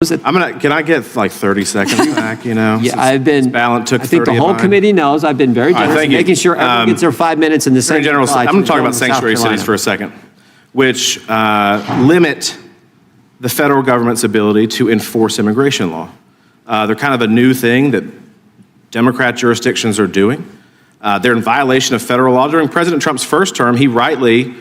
Can I get like 30 seconds back, Yeah, since I've been, Ballant took I think the 30 of whole mine. committee knows I've been very generous in making sure everyone gets their 5 minutes in the Attorney same. General, I'm going to talk about sanctuary cities for a second, which limit the federal government's ability to enforce immigration law. They're kind of a new thing that Democrat jurisdictions are doing. They're in violation of federal law. During President Trump's first term, he rightly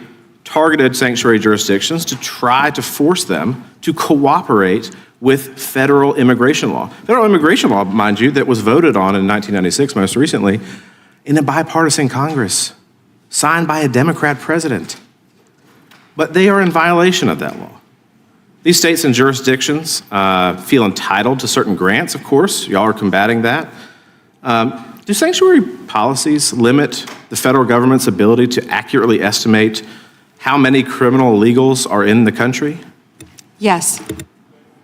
targeted sanctuary jurisdictions to try to force them to cooperate with federal immigration law. Federal immigration law, mind you, that was voted on in 1996, most recently, in a bipartisan Congress, signed by a Democrat president. But they are in violation of that law. These states and jurisdictions feel entitled to certain grants, of course. Y'all are combating that. Do sanctuary policies limit the federal government's ability to accurately estimate how many criminal illegals are in the country? Yes.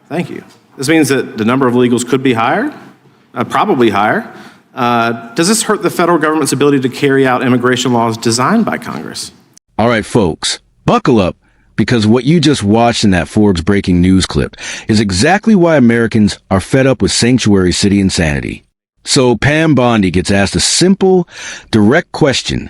Thank you. This means that the number of illegals could be higher, probably higher. Does this hurt the federal government's ability to carry out immigration laws designed by Congress? All right, folks, buckle up, because what you just watched in that Forbes breaking news clip is exactly why Americans are fed up with sanctuary city insanity. So Pam Bondi gets asked a simple, direct question.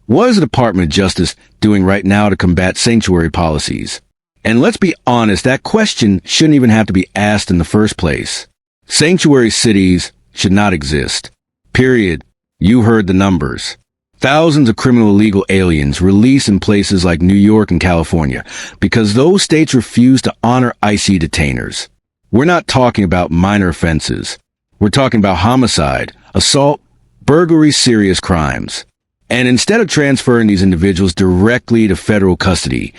What is the Department of Justice doing right now to combat sanctuary policies? And let's be honest, that question shouldn't even have to be asked in the first place. Sanctuary cities should not exist. Period. You heard the numbers. Thousands of criminal illegal aliens released in places like New York and California because those states refuse to honor IC detainers. We're not talking about minor offenses. We're talking about homicide, assault, burglary, serious crimes. And instead of transferring these individuals directly to federal custody,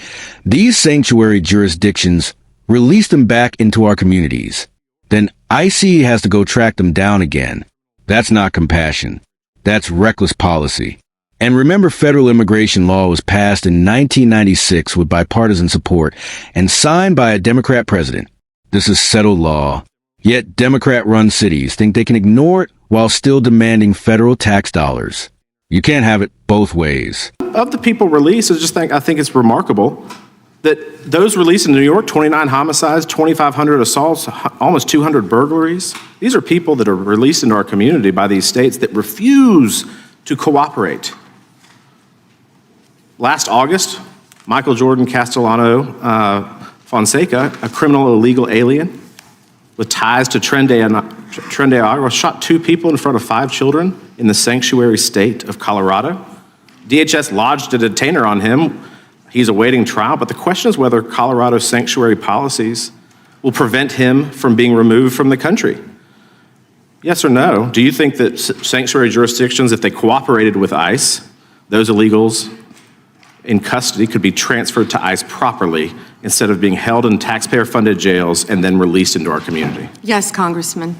these sanctuary jurisdictions release them back into our communities. Then IC has to go track them down again. That's not compassion. That's reckless policy. And remember, federal immigration law was passed in 1996 with bipartisan support and signed by a Democrat president. This is settled law. Yet Democrat-run cities think they can ignore it while still demanding federal tax dollars. You can't have it both ways. Of the people released, I think it's remarkable that those released in New York, 29 homicides, 2,500 assaults, almost 200 burglaries. These are people that are released into our community by these states that refuse to cooperate. Last August, Michael Jordan Castellano Fonseca, a criminal illegal alien with ties to Tren de Agua, shot 2 people in front of 5 children in the sanctuary state of Colorado. DHS lodged a detainer on him. He's awaiting trial, but the question is whether Colorado's sanctuary policies will prevent him from being removed from the country. Yes or no? Do you think that sanctuary jurisdictions, if they cooperated with ICE, those illegals in custody could be transferred to ICE properly instead of being held in taxpayer-funded jails and then released into our community? Yes, Congressman.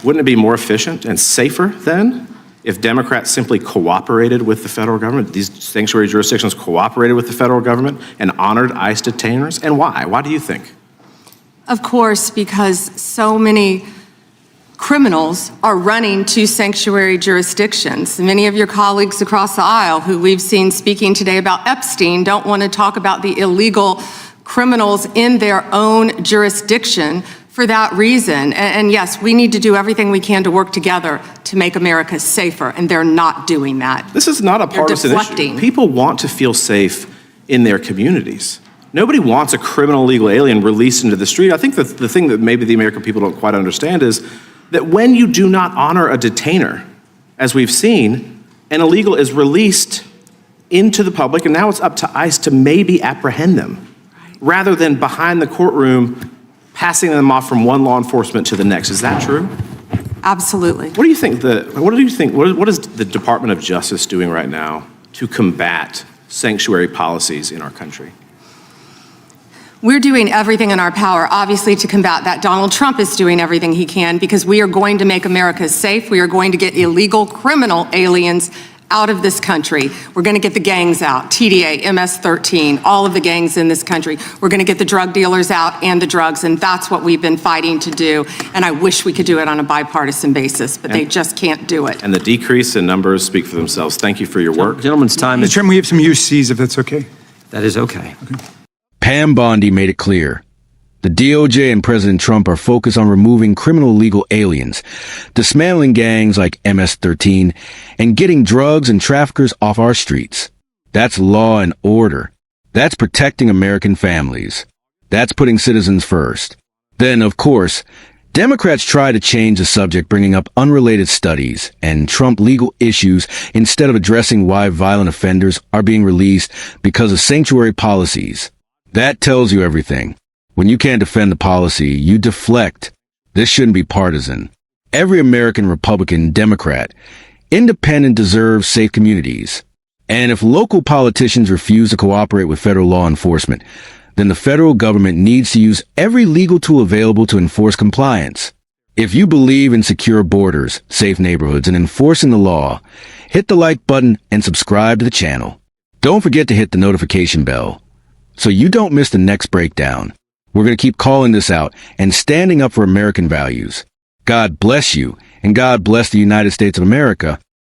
Wouldn't it be more efficient and safer then if Democrats simply cooperated with the federal government, these sanctuary jurisdictions cooperated with the federal government and honored ICE detainers? And why? Why do you think? Of course, because so many criminals are running to sanctuary jurisdictions. Many of your colleagues across the aisle who we've seen speaking today about Epstein don't want to talk about the illegal criminals in their own jurisdiction for that reason. And yes, we need to do everything we can to work together to make America safer, and they're not doing that. This is not a partisan issue. People want to feel safe in their communities. Nobody wants a criminal illegal alien released into the street. I think that the thing that maybe the American people don't quite understand is that when you do not honor a detainer, as we've seen, an illegal is released into the public, and now it's up to ICE to maybe apprehend them, rather than behind the courtroom passing them off from one law enforcement to the next. Is that true? Absolutely. What do you think what is the Department of Justice doing right now to combat sanctuary policies in our country? We're doing everything in our power, obviously, to combat that. Donald Trump is doing everything he can because we are going to make America safe. We are going to get illegal criminal aliens out of this country. We're going to get the gangs out, TDA, MS-13, all of the gangs in this country. We're going to get the drug dealers out and the drugs, and that's what we've been fighting to do. And I wish we could do it on a bipartisan basis, but they just can't do it. And the decrease in numbers speak for themselves. Thank you for your work. Gentleman's time Mr. is... Chairman, we have some UCs, if that's okay. That is okay. Pam Bondi made it clear. The DOJ and President Trump are focused on removing criminal illegal aliens, dismantling gangs like MS-13, and getting drugs and traffickers off our streets. That's law and order. That's protecting American families. That's putting citizens first. Then, of course, Democrats try to change the subject, bringing up unrelated studies and Trump legal issues instead of addressing why violent offenders are being released because of sanctuary policies. That tells you everything. When you can't defend the policy, you deflect. This shouldn't be partisan. Every American, Republican, Democrat, independent deserves safe communities. And if local politicians refuse to cooperate with federal law enforcement, then the federal government needs to use every legal tool available to enforce compliance. If you believe in secure borders, safe neighborhoods, and enforcing the law, hit the like button and subscribe to the channel. Don't forget to hit the notification bell so you don't miss the next breakdown. We're going to keep calling this out and standing up for American values. God bless you, and God bless the United States of America.